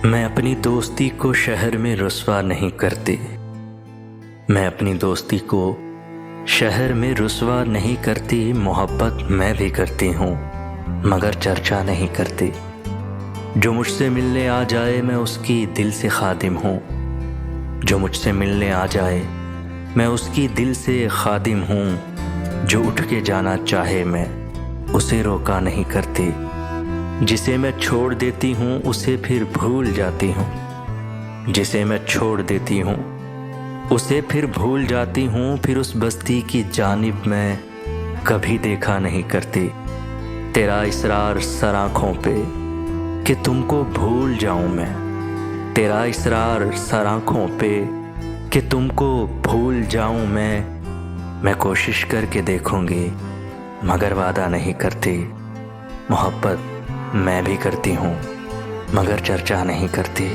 मैं अपनी दोस्ती को शहर में रुस्वा नहीं करती। मैं अपनी दोस्ती को शहर में रुस्वा नहीं करती। मोहब्बत मैं भी करती हूँ मगर चर्चा नहीं करती। जो मुझसे मिलने आ जाए मैं उसकी दिल से खादिम हूँ। जो मुझसे मिलने आ जाए मैं उसकी दिल से खादिम हूँ। जो उठ के जाना चाहे मैं उसे रोका नहीं करती। जिसे मैं छोड़ देती हूँ उसे फिर भूल जाती हूँ। जिसे मैं छोड़ देती हूँ उसे फिर भूल जाती हूँ। फिर उस बस्ती की जानिब मैं कभी देखा नहीं करती। तेरा इसरार सर आँखों पे कि तुमको भूल जाऊँ मैं। तेरा इसरार सर आँखों पे कि तुमको भूल जाऊँ मैं कोशिश करके देखूँगी मगर वादा नहीं करती। मोहब्बत मैं भी करती हूँ मगर चर्चा नहीं करती।